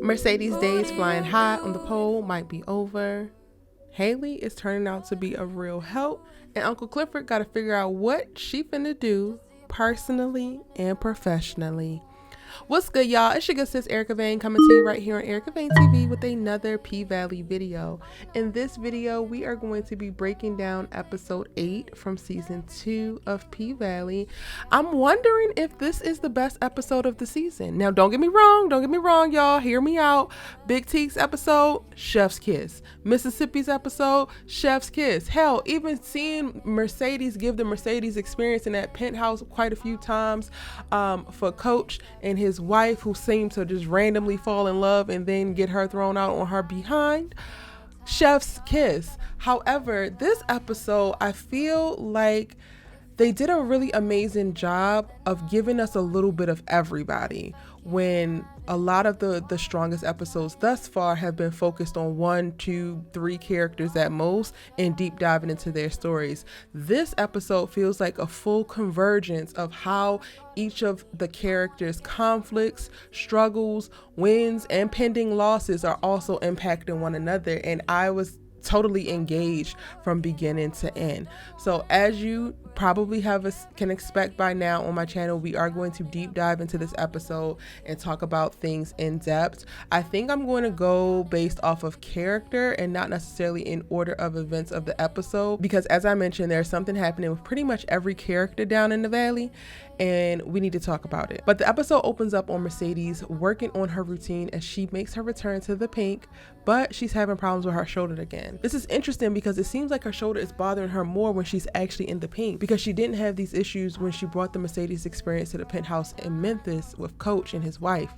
Mercedes' days flying high on the pole might be over. Haley is turning out to be a real help, and Uncle Clifford got to figure out what she finna do personally and professionally. What's good, y'all? It's your good sis Erica Vane coming to you right here on Erica Vane TV with another P-Valley video. In this video, we are going to be breaking down episode 8 from season 2 of P-Valley. I'm wondering if this is the best episode of the season. Now, don't get me wrong, y'all. Hear me out. Big T's episode, chef's kiss. Mississippi's episode, chef's kiss. Hell, even seeing Mercedes give the Mercedes experience in that penthouse quite a few times for Coach and his wife, who seemed to just randomly fall in love and then get her thrown out on her behind. Chef's kiss. However, this episode, I feel like they did a really amazing job of giving us a little bit of everybody, when a lot of the strongest episodes thus far have been focused on 1, 2, 3 characters at most and deep diving into their stories. This episode feels like a full convergence of how each of the characters' conflicts, struggles, wins, and pending losses are also impacting one another, and I was totally engaged from beginning to end. So as you probably can expect by now on my channel, we are going to deep dive into this episode and talk about things in depth. I think I'm going to go based off of character and not necessarily in order of events of the episode, because as I mentioned, there's something happening with pretty much every character down in the valley, and we need to talk about it. But the episode opens up on Mercedes working on her routine as she makes her return to the pink, but she's having problems with her shoulder again. This is interesting because it seems like her shoulder is bothering her more when she's actually in the pink, because she didn't have these issues when she brought the Mercedes experience to the penthouse in Memphis with Coach and his wife,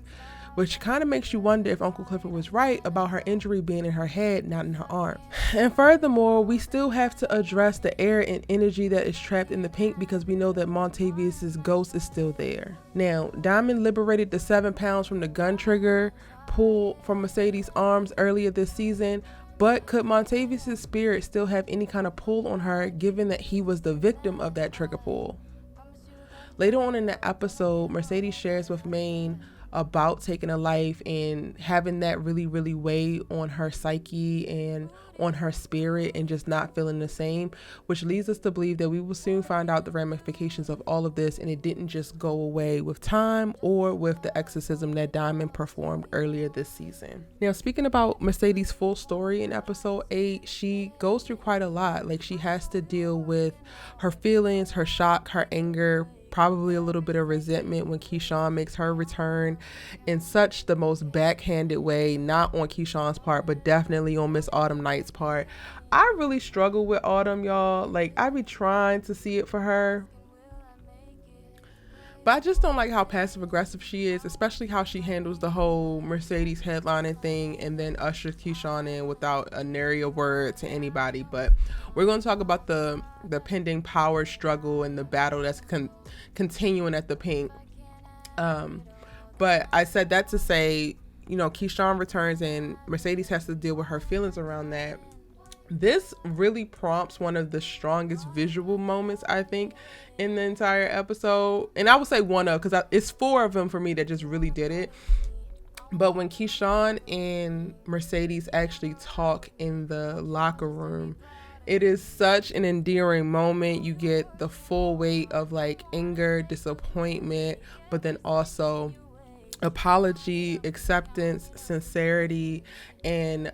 which kind of makes you wonder if Uncle Clifford was right about her injury being in her head, not in her arm. And furthermore, we still have to address the air and energy that is trapped in the pink, because we know that Montavious' ghost is still there. Now, Diamond liberated the 7 pounds from the gun trigger pull from Mercedes' arms earlier this season, but could Montavious' spirit still have any kind of pull on her, given that he was the victim of that trigger pull? Later on in the episode, Mercedes shares with Maine about taking a life and having that really weigh on her psyche and on her spirit and just not feeling the same, which leads us to believe that we will soon find out the ramifications of all of this, and it didn't just go away with time or with the exorcism that Diamond performed earlier this season. Now, speaking about Mercedes' full story in episode 8, she goes through quite a lot. Like, she has to deal with her feelings, her shock, her anger, probably a little bit of resentment when Keyshawn makes her return in such the most backhanded way, not on Keyshawn's part, but definitely on Miss Autumn Knight's part. I really struggle with Autumn, y'all. Like, I be trying to see it for her, but I just don't like how passive aggressive she is, especially how she handles the whole Mercedes headlining thing and then ushers Keyshawn in without a nary a word to anybody. But we're going to talk about the pending power struggle and the battle that's continuing at the pink. But I said that to say, you know, Keyshawn returns and Mercedes has to deal with her feelings around that. This really prompts one of the strongest visual moments, I think, in the entire episode. And I would say one of, because it's 4 of them for me that just really did it. But when Keyshawn and Mercedes actually talk in the locker room, it is such an endearing moment. You get the full weight of like anger, disappointment, but then also apology, acceptance, sincerity, and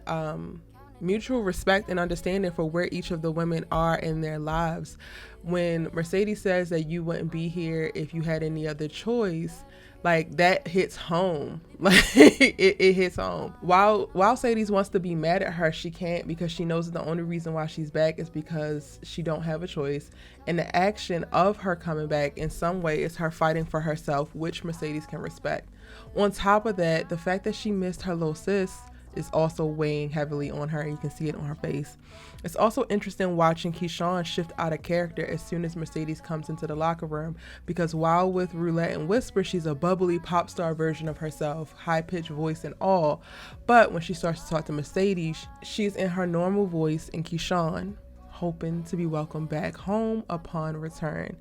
mutual respect and understanding for where each of the women are in their lives. When Mercedes says that you wouldn't be here if you had any other choice, like, that hits home. Like, it hits home. While Sadie's wants to be mad at her, she can't, because she knows that the only reason why she's back is because she don't have a choice. And the action of her coming back in some way is her fighting for herself, which Mercedes can respect. On top of that, the fact that she missed her little sis is also weighing heavily on her, and you can see it on her face. It's also interesting watching Keyshawn shift out of character as soon as Mercedes comes into the locker room, because while with Roulette and Whisper, she's a bubbly pop star version of herself, high-pitched voice and all, but when she starts to talk to Mercedes, she's in her normal voice in Keyshawn, hoping to be welcomed back home upon return.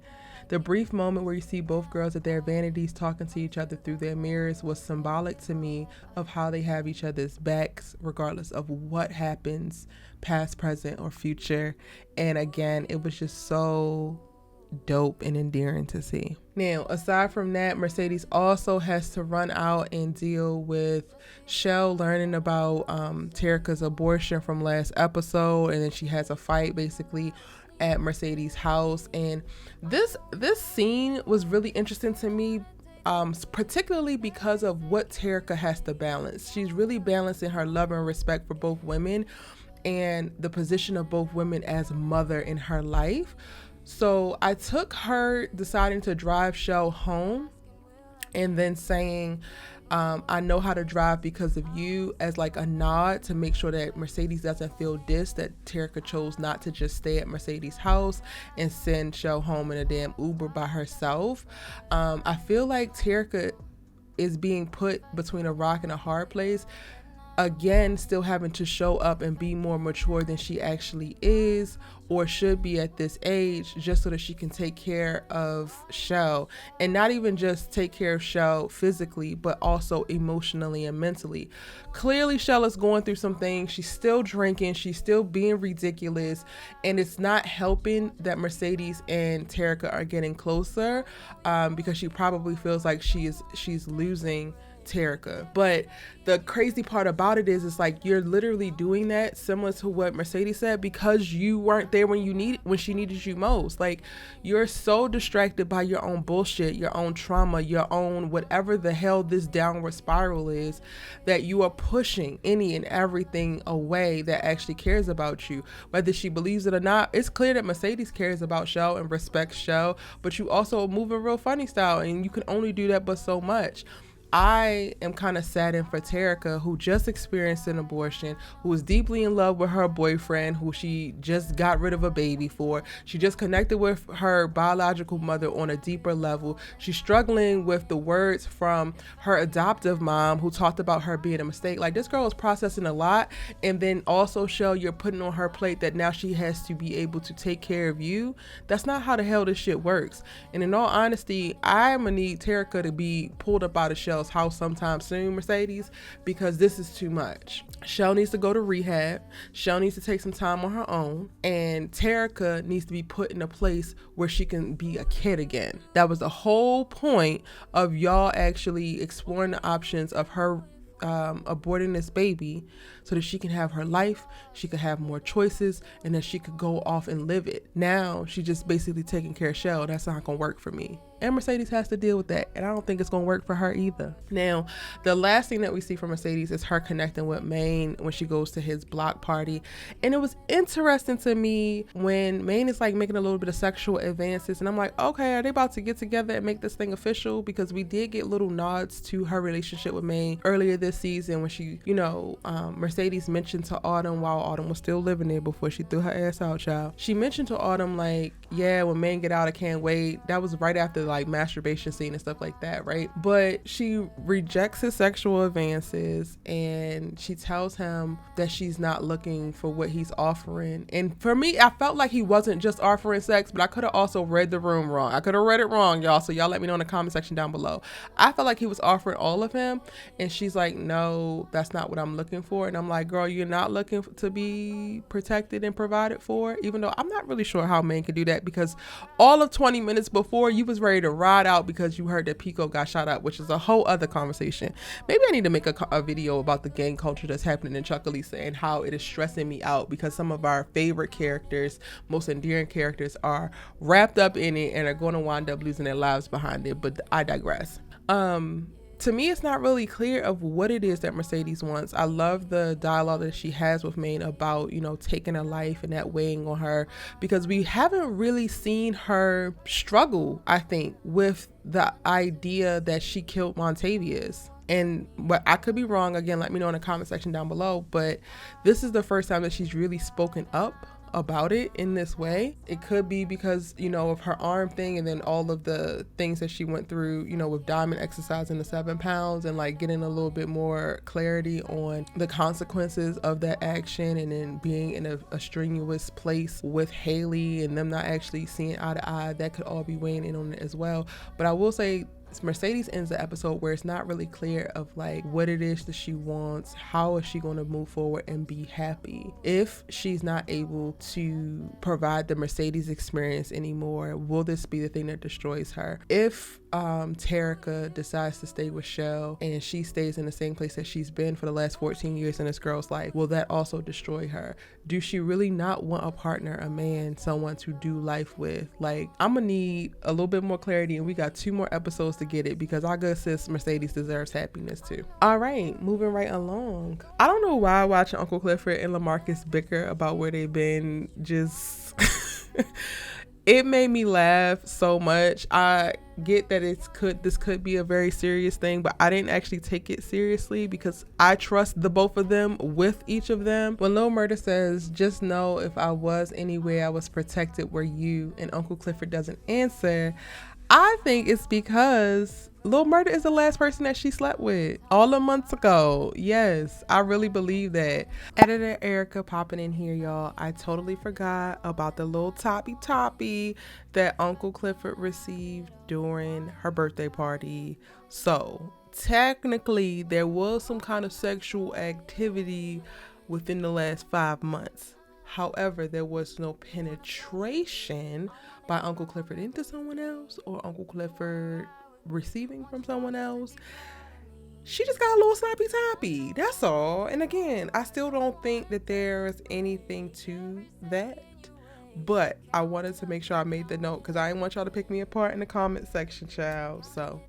The brief moment where you see both girls at their vanities talking to each other through their mirrors was symbolic to me of how they have each other's backs regardless of what happens, past, present, or future. And again, it was just so dope and endearing to see. Now, aside from that, Mercedes also has to run out and deal with Shell learning about Terica's abortion from last episode, and then she has a fight basically at Mercedes' house. And this scene was really interesting to me, particularly because of what Terica has to balance. She's really balancing her love and respect for both women and the position of both women as mother in her life. So I took her deciding to drive Shell home and then saying, I know how to drive because of you, as like a nod to make sure that Mercedes doesn't feel dissed, that Terica chose not to just stay at Mercedes' house and send Shell home in a damn Uber by herself. I feel like Terica is being put between a rock and a hard place. Again, still having to show up and be more mature than she actually is or should be at this age, just so that she can take care of Shell, and not even just take care of Shell physically, but also emotionally and mentally. Clearly, Shell is going through some things. She's still drinking. She's still being ridiculous, and it's not helping that Mercedes and Terica are getting closer, because she probably feels like she's losing Terica. But the crazy part about it is, it's like you're literally doing that, similar to what Mercedes said, because you weren't there when she needed you most. Like, you're so distracted by your own bullshit, your own trauma, your own whatever the hell this downward spiral is, that you are pushing any and everything away that actually cares about you. Whether she believes it or not, it's clear that Mercedes cares about Shell and respects Shell, but you also move in real funny style, and you can only do that but so much. I am kind of saddened for Terica, who just experienced an abortion, who is deeply in love with her boyfriend, who she just got rid of a baby for. She just connected with her biological mother on a deeper level. She's struggling with the words from her adoptive mom, who talked about her being a mistake. Like, this girl is processing a lot. And then also, Shell, you're putting on her plate that now she has to be able to take care of you. That's not how the hell this shit works. And in all honesty, I'm gonna need Terica to be pulled up out of Shell's house sometime soon, Mercedes, because this is too much. Shell needs to go to rehab. Shell needs to take some time on her own, and Terica needs to be put in a place where she can be a kid again. That was the whole point of y'all actually exploring the options of her aborting this baby, so that she can have her life, she could have more choices, and then she could go off and live it. Now she's just basically taking care of Shell. That's not gonna work for me, and Mercedes has to deal with that, and I don't think it's gonna work for her either. Now, the last thing that we see from Mercedes is her connecting with Maine when she goes to his block party. And it was interesting to me when Maine is like making a little bit of sexual advances, and I'm like, okay, are they about to get together and make this thing official? Because we did get little nods to her relationship with Maine earlier this season, when she, Mercedes mentioned to Autumn, while Autumn was still living there before she threw her ass out, child. She mentioned to Autumn, like, yeah, when Maine get out, I can't wait. That was right after like masturbation scene and stuff like that, right? But she rejects his sexual advances, and she tells him that she's not looking for what he's offering. And for me, I felt like he wasn't just offering sex, but I could have also read the room wrong. I could have read it wrong, y'all. So y'all let me know in the comment section down below. I felt like he was offering all of him, and she's like, no, that's not what I'm looking for. And I'm like, girl, you're not looking to be protected and provided for? Even though I'm not really sure how Maine could do that, because all of 20 minutes before, you was ready to ride out because you heard that Pico got shot up, which is a whole other conversation. Maybe I need to make a video about the gang culture that's happening in Chucalissa and how it is stressing me out, because some of our favorite characters, most endearing characters, are wrapped up in it and are going to wind up losing their lives behind it. But I digress. To me, it's not really clear of what it is that Mercedes wants. I love the dialogue that she has with Maine about, taking a life and that weighing on her, because we haven't really seen her struggle, I think, with the idea that she killed Montavious. And but I could be wrong. Again, let me know in the comment section down below. But this is the first time that she's really spoken up about it in this way. It could be because, you know, of her arm thing, and then all of the things that she went through, you know, with Diamond exercising the 7 pounds and like getting a little bit more clarity on the consequences of that action, and then being in a strenuous place with Haley and them not actually seeing eye to eye. That could all be weighing in on it as well. But I will say, Mercedes ends the episode where it's not really clear of like what it is that she wants. How is she going to move forward and be happy? If she's not able to provide the Mercedes experience anymore, will this be the thing that destroys her? If Terica decides to stay with Shell and she stays in the same place that she's been for the last 14 years in this girl's life, will that also destroy her? Do she really not want a partner, a man, someone to do life with? Like, I'm gonna need a little bit more clarity, and we got 2 more episodes to get it, because our good sis Mercedes deserves happiness too. All right, moving right along. I don't know why watching Uncle Clifford and LaMarcus bicker about where they've been just it made me laugh so much. I get that this could be a very serious thing, but I didn't actually take it seriously because I trust the both of them with each of them. When Lil Murda says, "Just know if I was anywhere I was protected were you," and Uncle Clifford doesn't answer, I think it's because Lil Murda is the last person that she slept with all the months ago. Yes, I really believe that. Editor Erica popping in here, y'all. I totally forgot about the little toppy that Uncle Clifford received during her birthday party. So technically there was some kind of sexual activity within the last 5 months. However, there was no penetration by Uncle Clifford into someone else, or Uncle Clifford receiving from someone else. She just got a little sloppy toppy, that's all. And again, I still don't think that there's anything to that, but I wanted to make sure I made the note because I didn't want y'all to pick me apart in the comment section, child. So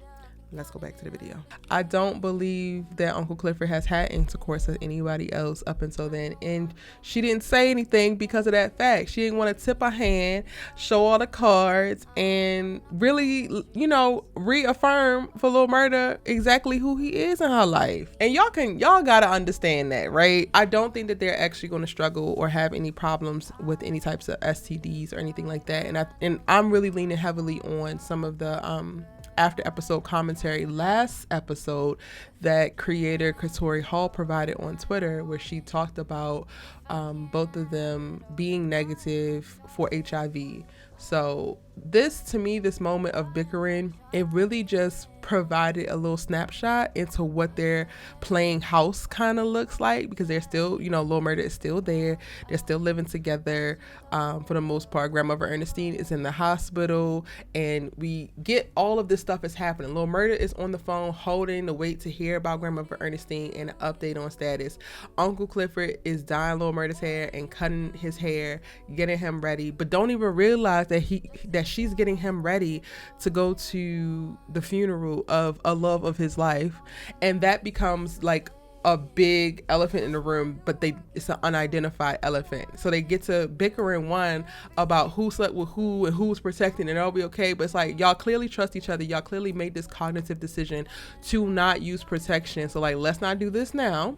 let's go back to the video. I don't believe that Uncle Clifford has had intercourse with anybody else up until then, and she didn't say anything because of that fact. She didn't want to tip her hand, show all the cards, and really, you know, reaffirm for Lil Murda exactly who he is in her life. And y'all gotta understand that, right? I don't think that they're actually going to struggle or have any problems with any types of STDs or anything like that. And I'm really leaning heavily on some of the after episode commentary last episode that creator Katori Hall provided on Twitter, where she talked about both of them being negative for HIV. So this moment of bickering, it really just provided a little snapshot into what their playing house kind of looks like, because they're still, you know, Lil Murda is still there. They're still living together for the most part. Grandmother Ernestine is in the hospital, and we get all of this stuff is happening. Lil Murda is on the phone holding the wait to hear about Grandmother Ernestine and an update on status. Uncle Clifford is dyeing Lil Murda's hair and cutting his hair, getting him ready, but don't even realize that she's getting him ready to go to the funeral of a love of his life. And that becomes like a big elephant in the room, but it's an unidentified elephant. So they get to bickering one about who slept with who and who's protecting, and it'll be okay. But it's like, y'all clearly trust each other. Y'all clearly made this cognitive decision to not use protection. So like, let's not do this now.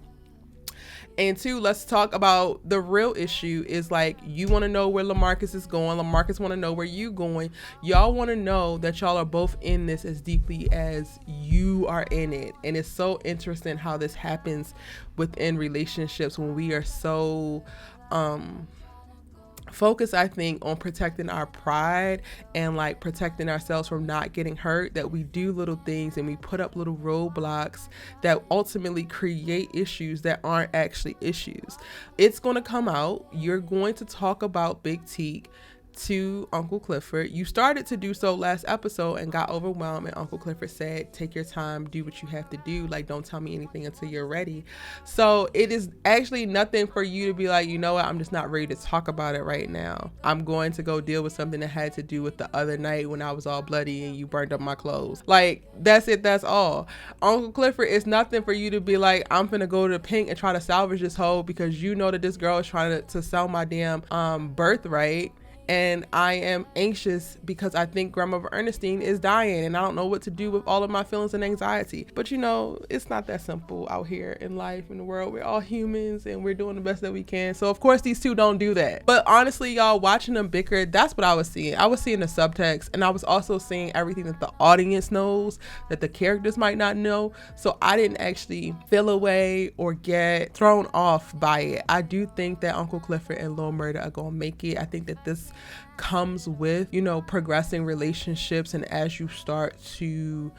And 2, let's talk about the real issue is like, you want to know where LaMarcus is going. LaMarcus want to know where you going. Y'all want to know that y'all are both in this as deeply as you are in it. And it's so interesting how this happens within relationships when we are so focus, I think, on protecting our pride and like protecting ourselves from not getting hurt, that we do little things and we put up little roadblocks that ultimately create issues that aren't actually issues. It's going to come out. You're going to talk about Big Teak to Uncle Clifford. You started to do so last episode and got overwhelmed, and Uncle Clifford said, take your time, do what you have to do, like don't tell me anything until you're ready. So it is actually nothing for you to be like, you know what, I'm just not ready to talk about it right now. I'm going to go deal with something that had to do with the other night when I was all bloody and you burned up my clothes. Like, that's it, that's all. Uncle Clifford, is nothing for you to be like, I'm finna go to Pink and try to salvage this hoe because you know that this girl is trying to sell my damn birthright. and I am anxious because I think Grandmother Ernestine is dying, and I don't know what to do with all of my feelings and anxiety. But it's not that simple out here in life, in the world. We're all humans, and we're doing the best that we can. So of course these two don't do that. But honestly, y'all, watching them bicker, that's what I was seeing. I was seeing the subtext, and I was also seeing everything that the audience knows that the characters might not know. So I didn't actually feel away or get thrown off by it. I do think that Uncle Clifford and Lil Murda are gonna make it. I think that this comes with progressing relationships, and as you start to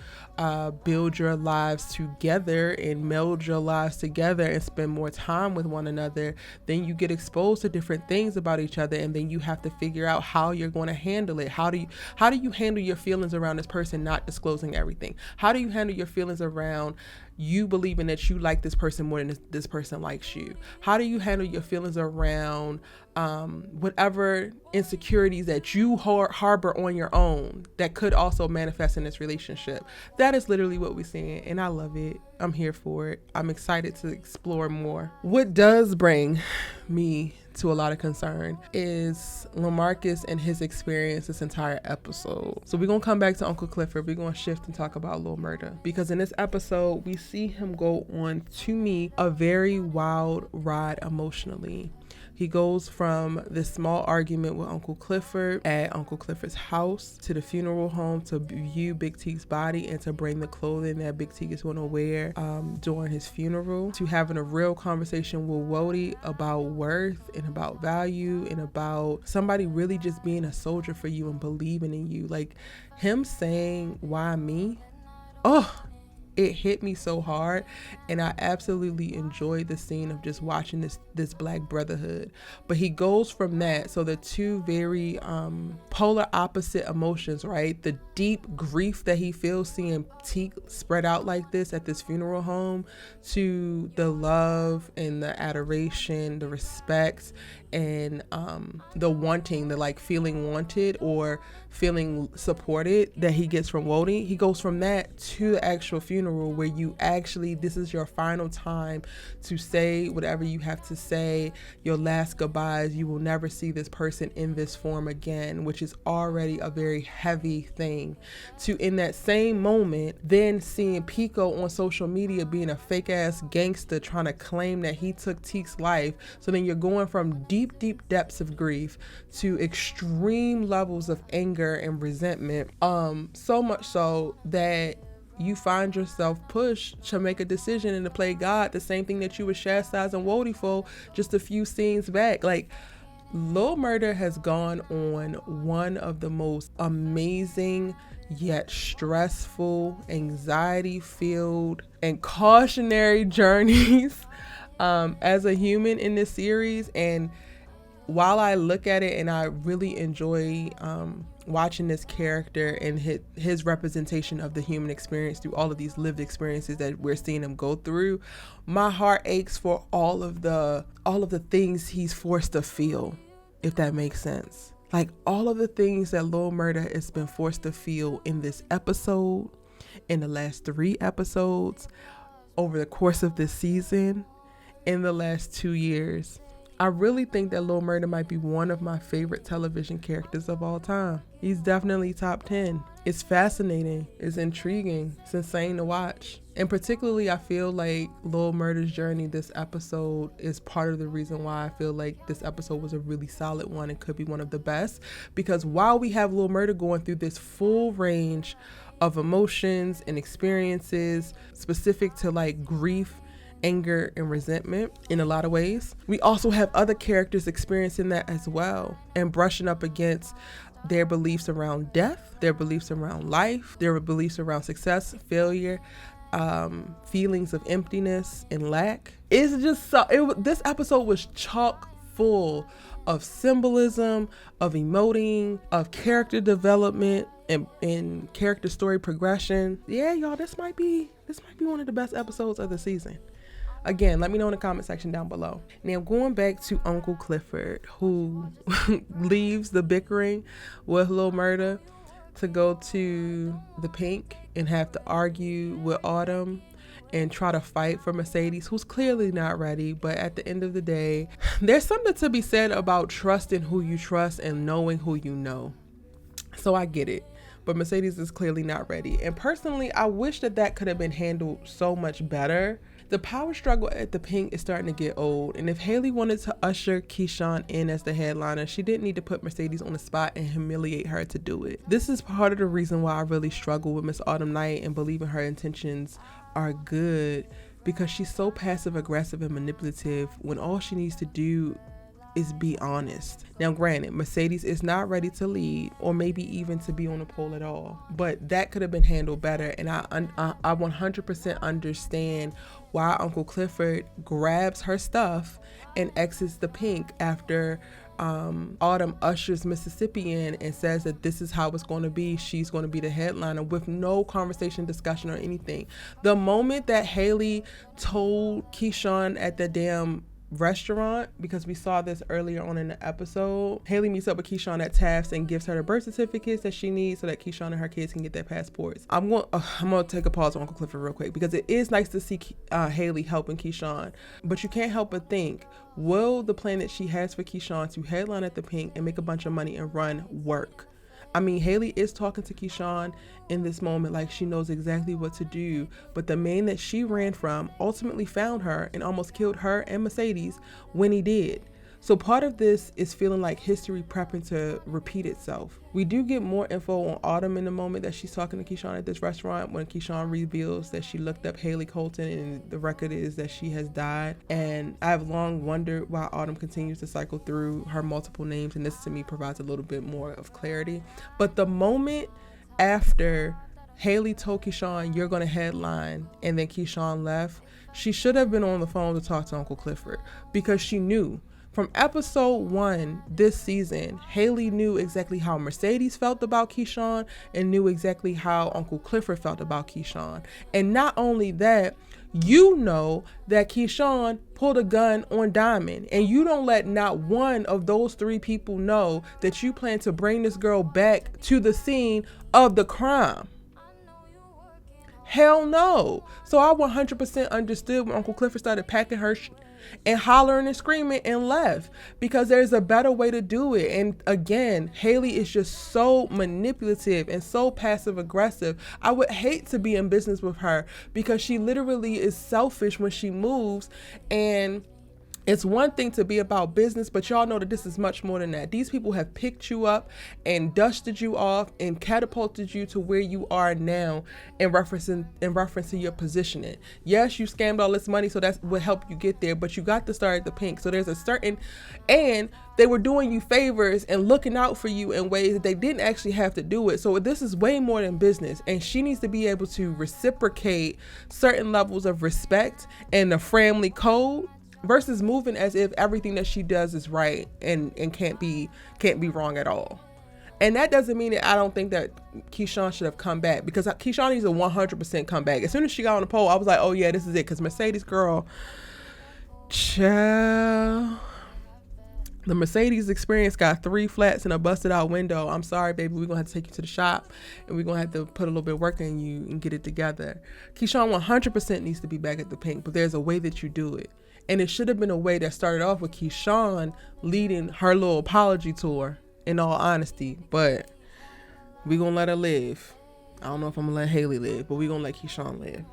build your lives together and meld your lives together and spend more time with one another, then you get exposed to different things about each other, and then you have to figure out how you're going to handle it. How do you handle your feelings around this person not disclosing everything? How do you handle your feelings around you believing that you like this person more than this person likes you? How do you handle your feelings around whatever insecurities that you harbor on your own that could also manifest in this relationship? That is literally what we're seeing, and I love it. I'm here for it. I'm excited to explore more. What does bring me to a lot of concern is LaMarcus and his experience this entire episode. So we're gonna come back to Uncle Clifford. We're gonna shift and talk about Lil Murda, because in this episode we see him go on, to me, a very wild ride emotionally. He goes from this small argument with Uncle Clifford at Uncle Clifford's house to the funeral home to view Big T's body and to bring the clothing that Big T is going to wear during his funeral, to having a real conversation with Wody about worth and about value and about somebody really just being a soldier for you and believing in you. Like him saying, "Why me?" Oh, it hit me so hard, and I absolutely enjoyed the scene of just watching this black brotherhood. But he goes from that, so the two very polar opposite emotions, right? The deep grief that he feels seeing Teak spread out like this at this funeral home, to the love and the adoration, the respect, and the wanting, the like feeling wanted or feeling supported that he gets from Wody. He goes from that to the actual funeral, where you actually, this is your final time to say whatever you have to say, your last goodbyes. You will never see this person in this form again, which is already a very heavy thing. To, in that same moment, then seeing Pico on social media being a fake ass gangster trying to claim that he took Teak's life. So then you're going from deep depths of grief to extreme levels of anger and resentment, so much so that you find yourself pushed to make a decision and to play God, the same thing that you were chastising Wody for just a few scenes back. Like, Lil Murda has gone on one of the most amazing yet stressful, anxiety-filled, and cautionary journeys as a human in this series. And while I look at it and I really enjoy watching this character and his representation of the human experience through all of these lived experiences that we're seeing him go through, my heart aches for all of the things he's forced to feel, if that makes sense. Like all of the things that Lil Murda has been forced to feel in this episode, in the last 3 episodes, over the course of this season, in the last 2 years. I really think that Lil Murda might be one of my favorite television characters of all time. He's definitely top 10. It's fascinating, it's intriguing, it's insane to watch. And particularly, I feel like Lil Murda's journey this episode is part of the reason why I feel like this episode was a really solid one and could be one of the best. Because while we have Lil Murda going through this full range of emotions and experiences specific to like grief, anger, and resentment in a lot of ways, we also have other characters experiencing that as well and brushing up against their beliefs around death, their beliefs around life, their beliefs around success, failure, feelings of emptiness and lack. It's just this episode was chock full of symbolism, of emoting, of character development, and character story progression. Yeah, y'all, this might be one of the best episodes of the season. Again, let me know in the comment section down below. Now, going back to Uncle Clifford, who leaves the bickering with Lil Murda to go to the Pink and have to argue with Autumn and try to fight for Mercedes, who's clearly not ready. But at the end of the day, there's something to be said about trusting who you trust and knowing who you know. So I get it. But Mercedes is clearly not ready. And personally, I wish that could have been handled so much better. The power struggle at the Pink is starting to get old. And if Haley wanted to usher Keyshawn in as the headliner, she didn't need to put Mercedes on the spot and humiliate her to do it. This is part of the reason why I really struggle with Miss Autumn Night and believing her intentions are good, because she's so passive aggressive and manipulative when all she needs to do is be honest. Now granted, Mercedes is not ready to lead or maybe even to be on the pole at all, but that could have been handled better. And I 100% understand why Uncle Clifford grabs her stuff and exits the Pink after Autumn ushers Mississippi in and says that this is how it's going to be. She's going to be the headliner with no conversation, discussion, or anything. The moment that Haley told Keyshawn at the damn restaurant, because we saw this earlier on in the episode, Haley meets up with Keyshawn at Taft's and gives her the birth certificates that she needs so that Keyshawn and her kids can get their passports. I'm gonna take a pause on Uncle Clifford real quick, because it is nice to see Haley helping Keyshawn, but you can't help but think, will the plan that she has for Keyshawn to headline at the Pink and make a bunch of money and run work? I mean, Haley is talking to Keyshawn in this moment like she knows exactly what to do, but the man that she ran from ultimately found her and almost killed her and Mercedes when he did. So part of this is feeling like history prepping to repeat itself. We do get more info on Autumn in the moment that she's talking to Keyshawn at this restaurant, when Keyshawn reveals that she looked up Haley Colton and the record is that she has died. And I've long wondered why Autumn continues to cycle through her multiple names, and this to me provides a little bit more of clarity. But the moment after Haley told Keyshawn, you're going to headline, and then Keyshawn left, she should have been on the phone to talk to Uncle Clifford, because she knew. From episode 1 this season, Haley knew exactly how Mercedes felt about Keyshawn and knew exactly how Uncle Clifford felt about Keyshawn. And not only that, you know that Keyshawn pulled a gun on Diamond, and you don't let not one of those 3 people know that you plan to bring this girl back to the scene of the crime. Hell no. So I 100% understood when Uncle Clifford started packing her and hollering and screaming and left, because there's a better way to do it. And again, Haley is just so manipulative and so passive aggressive. I would hate to be in business with her, because she literally is selfish when she moves. And it's one thing to be about business, but y'all know that this is much more than that. These people have picked you up and dusted you off and catapulted you to where you are now in reference to your positioning. Yes, you scammed all this money, so that's what helped you get there, but you got to start at the Pink. So there's a certain, and they were doing you favors and looking out for you in ways that they didn't actually have to do it. So this is way more than business, and she needs to be able to reciprocate certain levels of respect and the family code, versus moving as if everything that she does is right and can't be wrong at all. And that doesn't mean that I don't think that Keyshawn should have come back, because Keyshawn needs to 100% come back. As soon as she got on the pole, I was like, oh yeah, this is it. Because Mercedes girl, child, the Mercedes experience got 3 flats and a busted out window. I'm sorry, baby. We're going to have to take you to the shop, and we're going to have to put a little bit of work in you and get it together. Keyshawn 100% needs to be back at the Pink, but there's a way that you do it. And it should have been a way that started off with Keyshawn leading her little apology tour, in all honesty. But we gonna let her live. I don't know if I'm gonna let Haley live, but we gonna let Keyshawn live.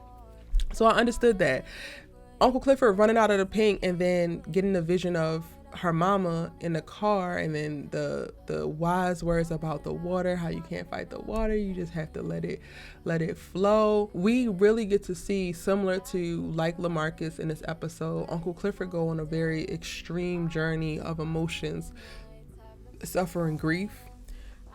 So I understood that. Uncle Clifford running out of the Pink and then getting the vision of her mama in the car, and then the wise words about the water, how you can't fight the water, you just have to let it flow. We really get to see, similar to like LaMarcus in this episode, Uncle Clifford go on a very extreme journey of emotions, suffering grief,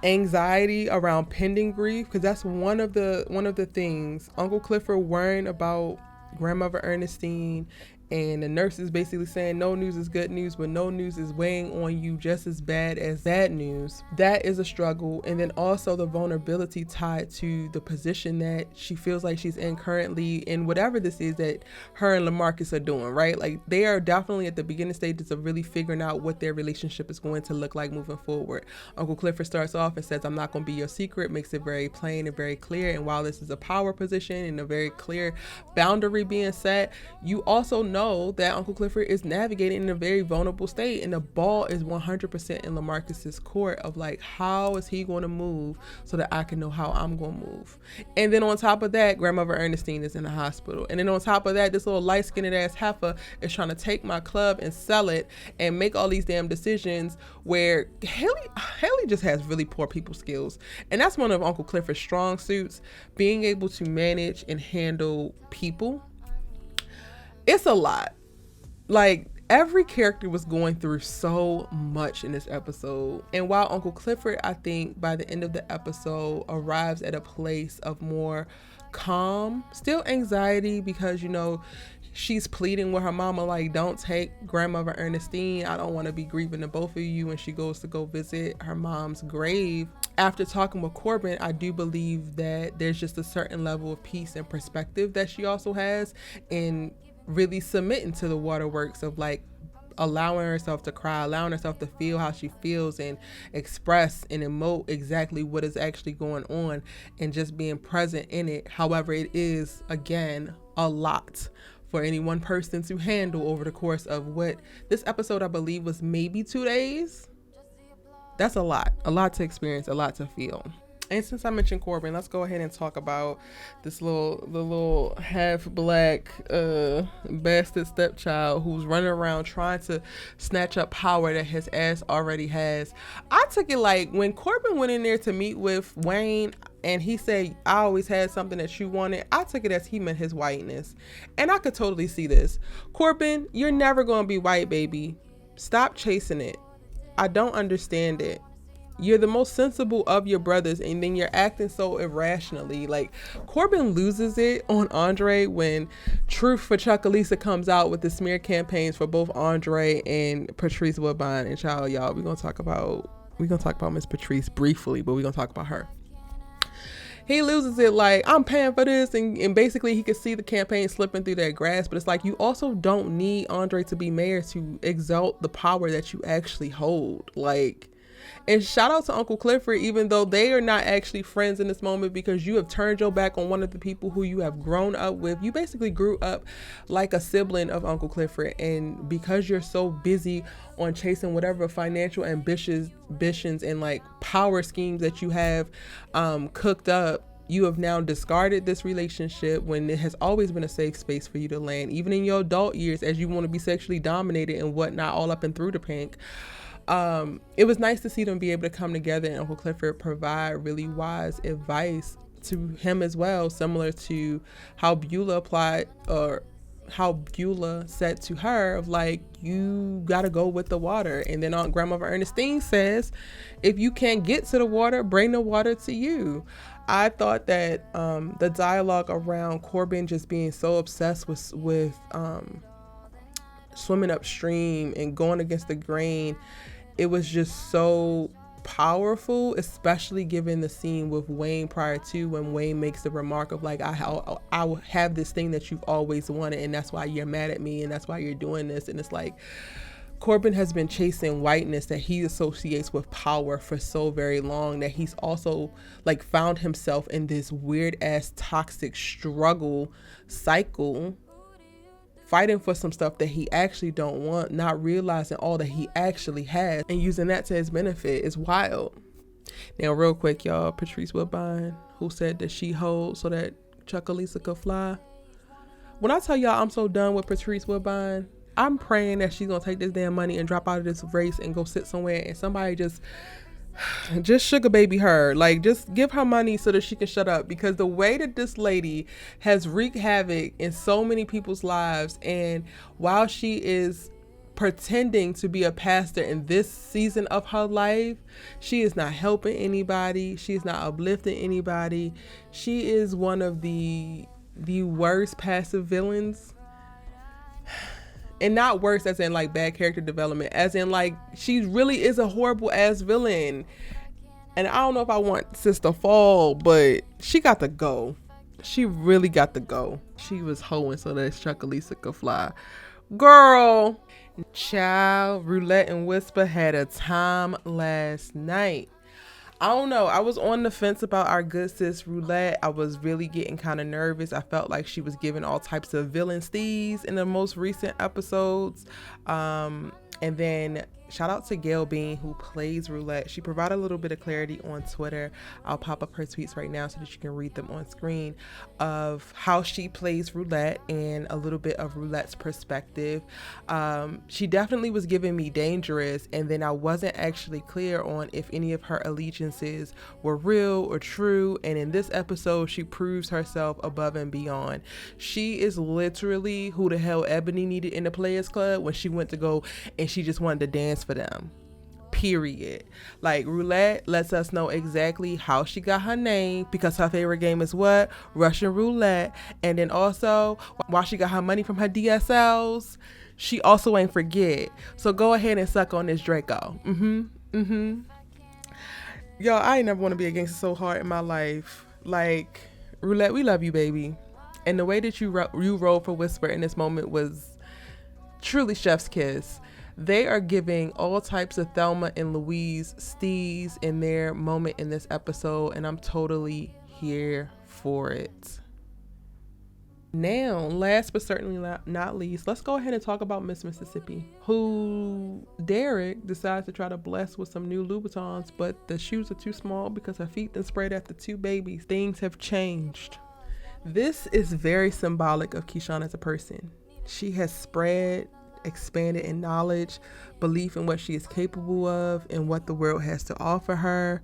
anxiety around pending grief, because that's one of the things. Uncle Clifford worrying about grandmother Ernestine and the nurse is basically saying no news is good news, but no news is weighing on you just as bad as bad news. That is a struggle. And then also the vulnerability tied to the position that she feels like she's in currently in whatever this is that her and LaMarcus are doing, right? Like they are definitely at the beginning stages of really figuring out what their relationship is going to look like moving forward. Uncle Clifford starts off and says, I'm not going to be your secret, makes it very plain and very clear. And while this is a power position and a very clear boundary being set, you also know that Uncle Clifford is navigating in a very vulnerable state, and the ball is 100% in LaMarcus's court of like, how is he going to move so that I can know how I'm going to move? And then on top of that, grandmother Ernestine is in the hospital. And then on top of that, this little light-skinned ass heifer is trying to take my club and sell it and make all these damn decisions where Haley just has really poor people skills. And that's one of Uncle Clifford's strong suits, being able to manage and handle people. It's a lot. Like, every character was going through so much in this episode. And while Uncle Clifford, I think by the end of the episode, arrives at a place of more calm, still anxiety, because, you know, she's pleading with her mama, like, don't take grandmother Ernestine. I don't want to be grieving the both of you when she goes to go visit her mom's grave. After talking with Corbin, I do believe that there's just a certain level of peace and perspective that she also has in really submitting to the waterworks of like allowing herself to cry, allowing herself to feel how she feels and express and emote exactly what is actually going on and just being present in it. However, it is, again, a lot for any one person to handle over the course of what this episode, I believe, was maybe 2 days. That's a lot to experience, a lot to feel. And since I mentioned Corbin, let's go ahead and talk about the little half black bastard stepchild who's running around trying to snatch up power that his ass already has. I took it like when Corbin went in there to meet with Wayne and he said, I always had something that you wanted, I took it as he meant his whiteness. And I could totally see this. Corbin, you're never going to be white, baby. Stop chasing it. I don't understand it. You're the most sensible of your brothers, and then you're acting so irrationally. Like, Corbin loses it on Andre when Truth for Chuckalisa comes out with the smear campaigns for both Andre and Patrice Woodbine. And child, y'all, we're gonna talk about Miss Patrice briefly, but we're gonna talk about her. He loses it like, I'm paying for this, and basically he could see the campaign slipping through that grass. But it's like, you also don't need Andre to be mayor to exalt the power that you actually hold. Like, and shout out to Uncle Clifford, even though they are not actually friends in this moment, because you have turned your back on one of the people who you have grown up with. You basically grew up like a sibling of Uncle Clifford, and because you're so busy on chasing whatever financial ambitions and like power schemes that you have cooked up, you have now discarded this relationship when it has always been a safe space for you to land, even in your adult years, as you want to be sexually dominated and whatnot, all up and through the pink. It was nice to see them be able to come together and Uncle Clifford provide really wise advice to him as well, similar to how Beulah applied, or how Beulah said to her of like, you gotta go with the water. And then Aunt Grandmother Ernestine says, if you can't get to the water, bring the water to you. I thought that the dialogue around Corbin just being so obsessed with swimming upstream and going against the grain, it was just so powerful, especially given the scene with Wayne prior to, when Wayne makes the remark of like, I will have this thing that you've always wanted, and that's why you're mad at me, and that's why you're doing this. And it's like, Corbin has been chasing whiteness that he associates with power for so very long, that he's also like found himself in this weird ass toxic struggle cycle, fighting for some stuff that he actually don't want, not realizing all that he actually has and using that to his benefit. Is wild. Now, real quick, y'all, Patrice Woodbine, who said that she holds so that Chuckalisa could fly. When I tell y'all I'm so done with Patrice Woodbine, I'm praying that she's gonna take this damn money and drop out of this race and go sit somewhere and somebody just sugar baby her, like just give her money so that she can shut up, because the way that this lady has wreaked havoc in so many people's lives, and while she is pretending to be a pastor in this season of her life, she is not helping anybody, she is not uplifting anybody. She is one of the worst passive villains And not worse as in like bad character development, as in like she really is a horrible ass villain. And I don't know if I want sis to fall, but she got to go. She really got to go. She was hoeing so that Chuckalisa could fly. Girl, child, Roulette and Whisper had a time last night. I don't know. I was on the fence about our good sis Roulette. I was really getting kind of nervous. I felt like she was giving all types of villain steez in the most recent episodes. And then shout out to Gail Bean, who plays Roulette. She provided a little bit of clarity on Twitter. I'll pop up her tweets right now so that you can read them on screen, of how she plays Roulette and a little bit of Roulette's perspective. She definitely was giving me dangerous, and then I wasn't actually clear on if any of her allegiances were real or true. And in this episode, she proves herself above and beyond. She is literally who the hell Ebony needed in the Players Club when she went to go and she just wanted to dance for them, period. Like, Roulette lets us know exactly how she got her name, because her favorite game is what? Russian roulette. And then also, while she got her money from her DSLs, she also ain't forget. So go ahead and suck on this Draco. Yo, I ain't never want to be a gangster so hard in my life. Like, Roulette, we love you, baby. And the way that you rolled for Whisper in this moment was truly chef's kiss. They are giving all types of Thelma and Louise steez in their moment in this episode, and I'm totally here for it. Now, last but certainly not least, let's go ahead and talk about Miss Mississippi, who Derek decides to try to bless with some new Louboutins, but the shoes are too small because her feet then sprayed after 2 babies. Things have changed. This is very symbolic of Keyshawn as a person. She has expanded in knowledge, belief in what she is capable of and what the world has to offer her.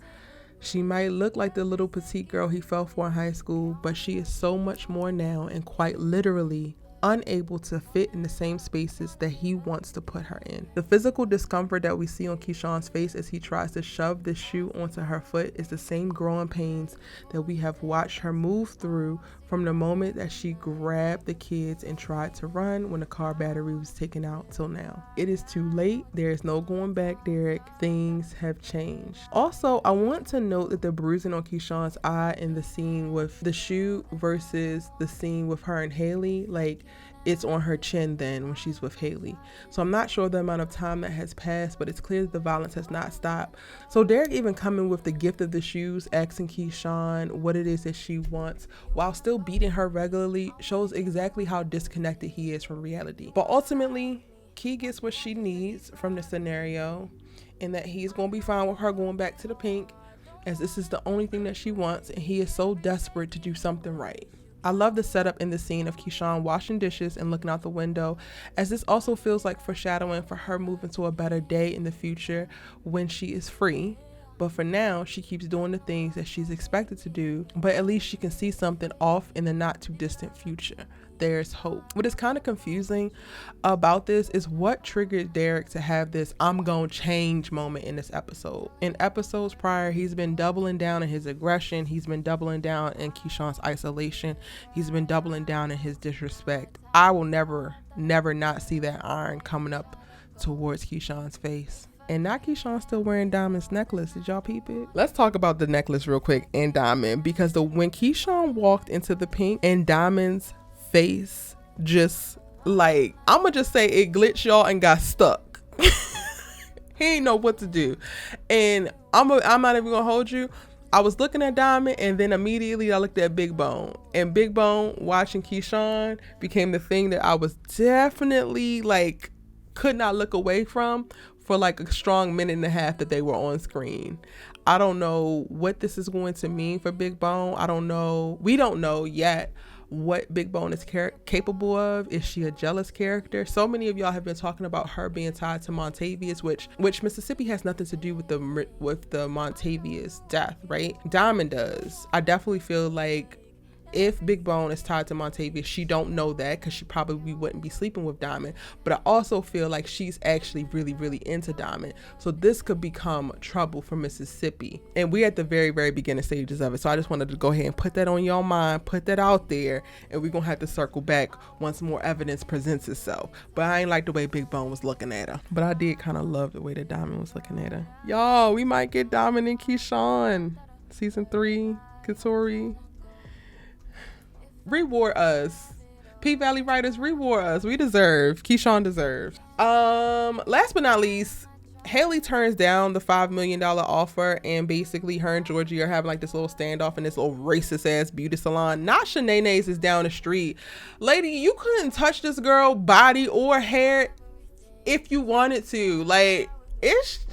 She might look like the little petite girl he fell for in high school, but she is so much more now, and quite literally unable to fit in the same spaces that he wants to put her in. The physical discomfort that we see on Keyshawn's face as he tries to shove the shoe onto her foot is the same growing pains that we have watched her move through from the moment that she grabbed the kids and tried to run when the car battery was taken out till now. It is too late. There is no going back, Derek. Things have changed. Also, I want to note that the bruising on Keyshawn's eye in the scene with the shoe versus the scene with her and Haley, like, it's on her chin then when she's with Haley. So I'm not sure the amount of time that has passed, but it's clear that the violence has not stopped. So Derek even coming with the gift of the shoes, asking Keyshawn what it is that she wants while still beating her regularly, shows exactly how disconnected he is from reality. But ultimately, Key gets what she needs from the scenario, and that he's going to be fine with her going back to the pink, as this is the only thing that she wants, and he is so desperate to do something right. I love the setup in the scene of Keyshawn washing dishes and looking out the window, as this also feels like foreshadowing for her moving to a better day in the future when she is free. But for now, she keeps doing the things that she's expected to do, but at least she can see something off in the not too distant future. There's hope. What is kind of confusing about this is what triggered Derek to have this "I'm gonna change" moment in this episode. In episodes prior, he's been doubling down in his aggression. He's been doubling down in Keyshawn's isolation. He's been doubling down in his disrespect. I will never not see that iron coming up towards Keyshawn's face. And not Keyshawn still wearing Diamond's necklace. Did y'all peep it? Let's talk about the necklace real quick and Diamond, because when Keyshawn walked into the pink and Diamond's face just, like, I'ma just say it glitched, y'all, and got stuck. He ain't know what to do. And I'm not even gonna hold you. I was looking at Diamond, and then immediately I looked at Big Bone. And Big Bone watching Keyshawn became the thing that I was definitely, like, could not look away from for like a strong minute and a half that they were on screen. I don't know what this is going to mean for Big Bone. I don't know. We don't know yet what Big Bone is capable of. Is she a jealous character? So many of y'all have been talking about her being tied to Montavious, which Mississippi has nothing to do with the Montavious death, right? Diamond does. I definitely feel like if Big Bone is tied to Montavia, she don't know that because she probably wouldn't be sleeping with Diamond. But I also feel like she's actually really, really into Diamond. So this could become trouble for Mississippi. And we're at the very, very beginning stages of it. So I just wanted to go ahead and put that on your mind, put that out there. And we're going to have to circle back once more evidence presents itself. But I ain't like the way Big Bone was looking at her. But I did kind of love the way that Diamond was looking at her. Y'all, we might get Diamond and Keyshawn. Season 3, Katori. Reward us. P-Valley writers, reward us. We deserve. Keyshawn deserves. Last but not least, Haley turns down the $5 million offer, and basically her and Georgie are having like this little standoff in this little racist ass beauty salon. Not Shanae's is down the street. Lady, you couldn't touch this girl body or hair if you wanted to. Like, it's...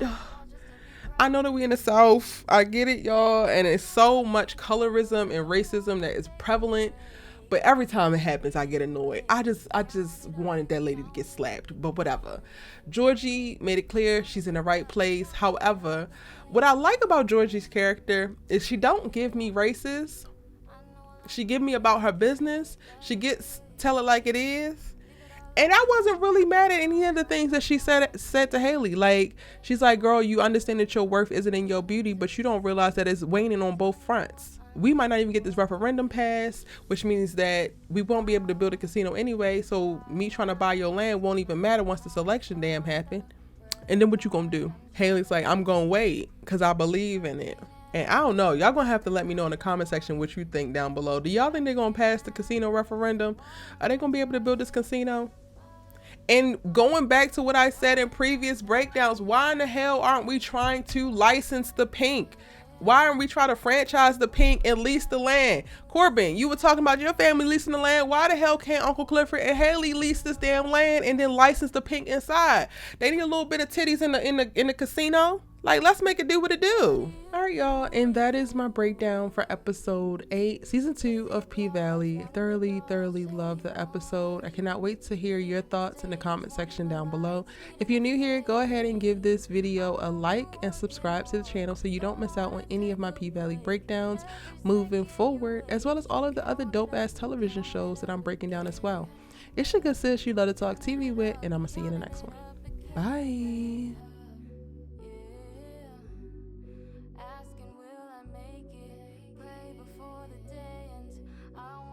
I know that we in the South. I get it, y'all. And it's so much colorism and racism that is prevalent. But every time it happens, I get annoyed. I just wanted that lady to get slapped, but whatever. Georgie made it clear she's in the right place. However, what I like about Georgie's character is she don't give me racist. She give me about her business. She gets tell it like it is. And I wasn't really mad at any of the things that she said to Haley. Like, she's like, girl, you understand that your worth isn't in your beauty, but you don't realize that it's waning on both fronts. We might not even get this referendum passed, which means that we won't be able to build a casino anyway. So me trying to buy your land won't even matter once this election damn happen. And then what you gonna do? Haley's like, I'm gonna wait because I believe in it. And I don't know. Y'all gonna have to let me know in the comment section what you think down below. Do y'all think they're gonna pass the casino referendum? Are they gonna be able to build this casino? And going back to what I said in previous breakdowns, why in the hell aren't we trying to license the pink? Why aren't we trying to franchise the pink and lease the land? Corbin, you were talking about your family leasing the land. Why the hell can't Uncle Clifford and Haley lease this damn land and then license the pink inside? They need a little bit of titties in the casino. Like, let's make it do what it do. All right, y'all. And that is my breakdown for episode 8, season 2 of P-Valley. Thoroughly love the episode. I cannot wait to hear your thoughts in the comment section down below. If you're new here, go ahead and give this video a like and subscribe to the channel so you don't miss out on any of my P-Valley breakdowns moving forward, as well as all of the other dope ass television shows that I'm breaking down as well. It's your good sis you love to talk TV with, and I'm gonna see you in the next one. Bye.